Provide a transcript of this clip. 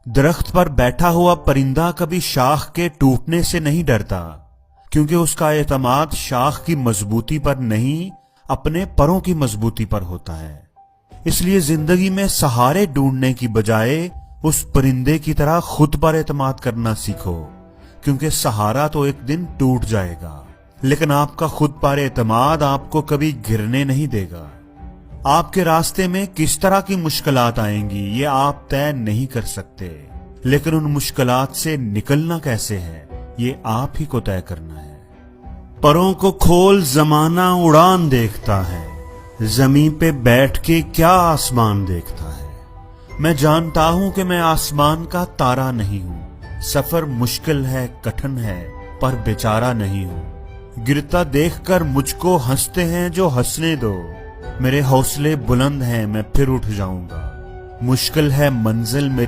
درخت پر بیٹھا ہوا پرندہ کبھی شاخ کے ٹوٹنے سے نہیں ڈرتا، کیونکہ اس کا اعتماد شاخ کی مضبوطی پر نہیں، اپنے پروں کی مضبوطی پر ہوتا ہے۔ اس لیے زندگی میں سہارے ڈھونڈنے کی بجائے اس پرندے کی طرح خود پر اعتماد کرنا سیکھو، کیونکہ سہارا تو ایک دن ٹوٹ جائے گا، لیکن آپ کا خود پر اعتماد آپ کو کبھی گرنے نہیں دے گا۔ آپ کے راستے میں کس طرح کی مشکلات آئیں گی یہ آپ طے نہیں کر سکتے، لیکن ان مشکلات سے نکلنا کیسے ہے یہ آپ ہی کو طے کرنا ہے۔ پروں کو کھول زمانہ اڑان دیکھتا ہے، زمین پہ بیٹھ کے کیا آسمان دیکھتا ہے۔ میں جانتا ہوں کہ میں آسمان کا تارا نہیں ہوں، سفر مشکل ہے، کٹھن ہے، پر بیچارہ نہیں ہوں۔ گرتا دیکھ کر مجھ کو ہنستے ہیں جو ہنسنے دو، میرے حوصلے بلند ہیں، میں پھر اٹھ جاؤں گا۔ مشکل ہے منزل میری